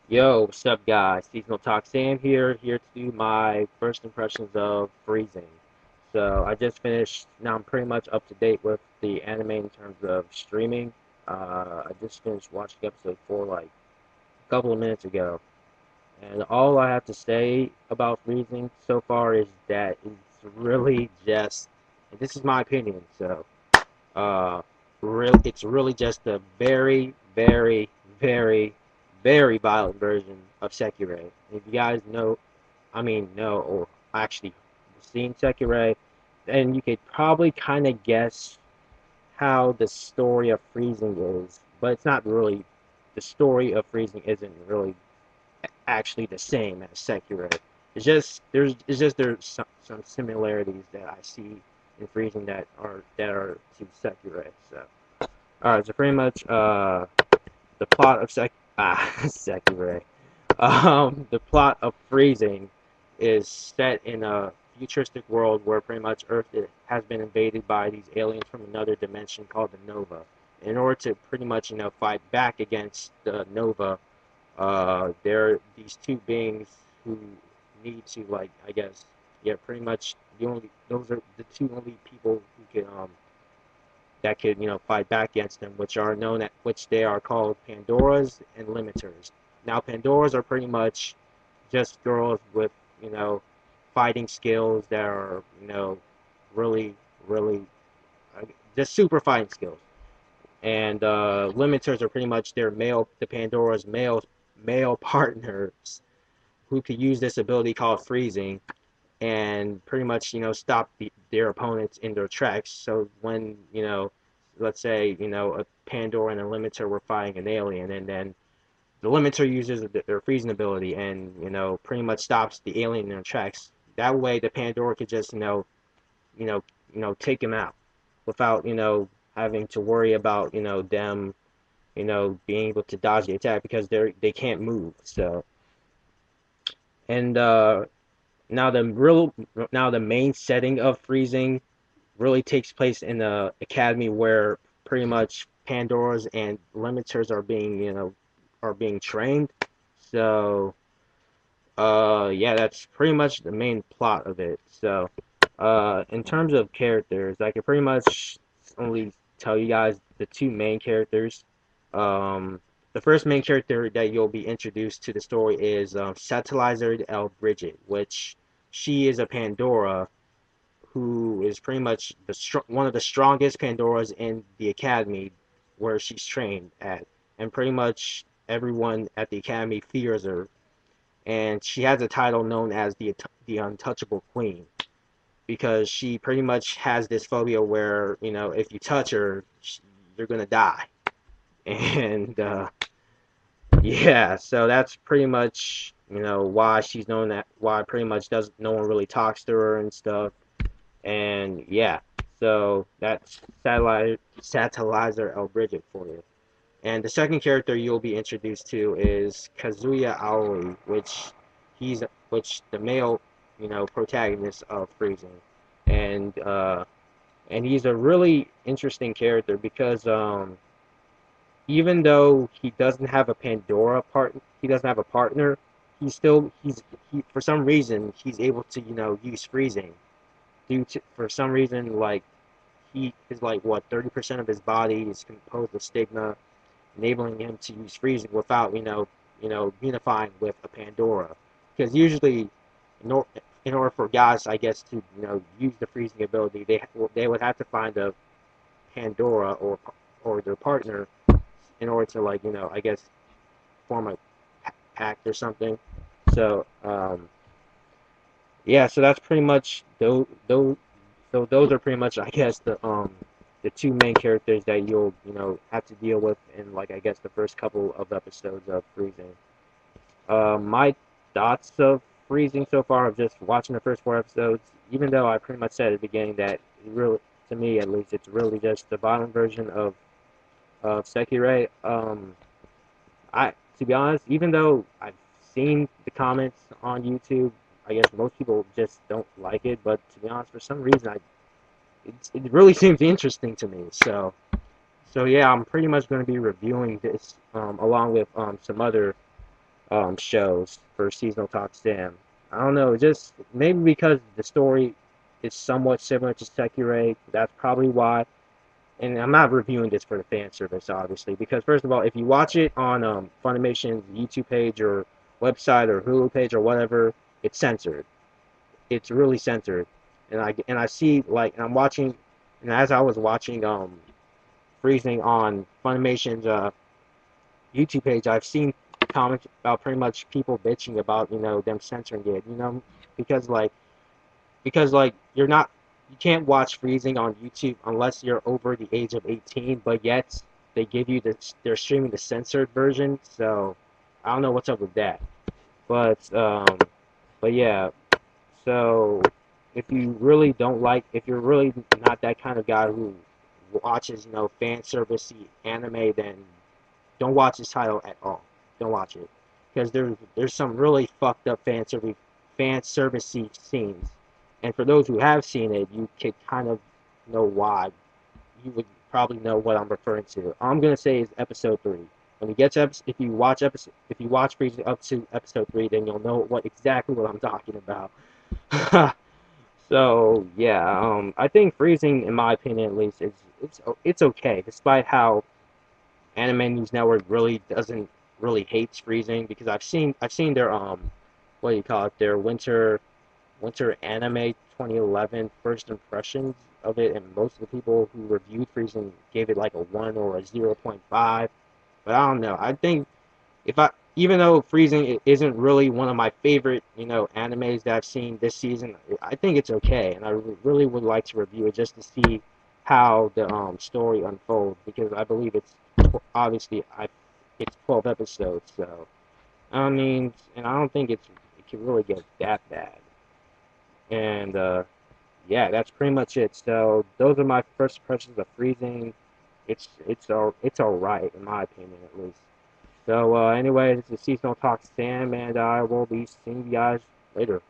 Yo, what's up, guys? Seasonal Talk Sam here to do my first impressions of freezing. So I just finished. Now I'm pretty much up to date with the anime in terms of streaming. I just finished watching episode 4 like a couple of minutes ago, and all I have to say about freezing so far is that it's really just. And this is my opinion. So, uh, it's really just a very, very, very, very violent version of SEKIREI. If you guys know, know or actually seen SEKIREI, then you could probably kind of guess how the story of freezing is, but it's not really. The story of freezing isn't really actually the same as SeKirei. There's some similarities that I see in freezing that are to SeKirei. So alright, so pretty much the plot of SeKirei. The plot of freezing is set in a futuristic world where pretty much Earth has been invaded by these aliens from another dimension called the Nova. In order to pretty much fight back against the Nova, there are these two beings who need to I guess pretty much the only those are the two only people who can that could fight back against them, which they are called Pandoras and Limiters. Now Pandoras are pretty much just girls with you know fighting skills that are really really just super fighting skills, and Limiters are pretty much the Pandora's male partners who could use this ability called freezing and pretty much stop their opponents in their tracks. So when let's say a Pandora and a Limiter were fighting an alien, and then the Limiter uses their freezing ability and pretty much stops the alien in their tracks. That way, the Pandora could just you know take him out without having to worry about them being able to dodge the attack because they can't move. So and now the main setting of freezing really takes place in the academy where pretty much Pandoras and Limiters are being trained. So yeah, that's pretty much the main plot of it. So in terms of characters, I can pretty much only tell you guys the two main characters. Um, the first main character that you'll be introduced to the story is Satellizar L. Bridget, which she is a Pandora who is pretty much one of the strongest Pandoras in the academy where she's trained at, and pretty much everyone at the academy fears her. And she has a title known as the Untouchable Queen because she pretty much has this phobia where if you touch her, you're gonna die. And yeah, so that's pretty much why she's known that why pretty much does no one really talks to her and stuff. And yeah, so that's Satellizer L. Bridget for you. And the second character you'll be introduced to is Kazuya Aoi, which the male, protagonist of Freezing, and he's a really interesting character because even though he doesn't have a partner. He for some reason he's able to use freezing due to for some reason like he is like what 30% of his body is composed of stigma, enabling him to use freezing without unifying with a Pandora. Because usually, in, or, in order for guys, I guess, to use the freezing ability, they would have to find a Pandora or their partner in order to I guess form a pact or something. So yeah, so that's pretty much those are pretty much I guess the two main characters that you'll have to deal with in I guess the first couple of episodes of Freezing. My thoughts of Freezing so far of just watching the first 4 episodes, even though I pretty much said at the beginning that it really, to me at least, it's really just the violent version of Sekirei. I To be honest, even though I've seen the comments on YouTube, I guess most people just don't like it. But to be honest, for some reason, it really seems interesting to me. So yeah, I'm pretty much going to be reviewing this along with some other shows for Seasonal Talk Sam. I don't know, just maybe because the story is somewhat similar to SEKIREI. That's probably why. And I'm not reviewing this for the fan service, obviously, because first of all, if you watch it on Funimation's YouTube page or website or Hulu page or whatever, it's censored. It's really censored, and I see like and I'm watching, and as I was watching Freezing on Funimation's YouTube page, I've seen comments about pretty much people bitching about them censoring it, because like you're not you can't watch Freezing on YouTube unless you're over the age of 18, but yet they give you they're streaming the censored version, so I don't know what's up with that. But yeah, so if you're really not that kind of guy who watches, fan servicey anime, then don't watch this title at all. Don't watch it because there's some really fucked up fan servicey scenes, and for those who have seen it, you can kind of know why. You would probably know what I'm referring to. All I'm gonna say is episode 3. When you get to if you watch Freezing up to episode 3, then you'll know exactly what I'm talking about. So yeah, I think Freezing, in my opinion at least, is it's okay, despite how Anime News Network really doesn't really hates Freezing, because I've seen their what do you call it, their winter anime 2011 first impressions of it, and most of the people who reviewed Freezing gave it like a 1 or a 0.5. But I don't know. I think if I even though Freezing isn't really one of my favorite, animes that I've seen this season, I think it's okay, and I really would like to review it just to see how the story unfolds, because I believe obviously it's 12 episodes, so I mean, and I don't think it can really get that bad. And yeah, that's pretty much it. So those are my first impressions of Freezing. It's all right in my opinion, at least. So anyway, this is Seasonal Talk Sam, and I will be seeing you guys later.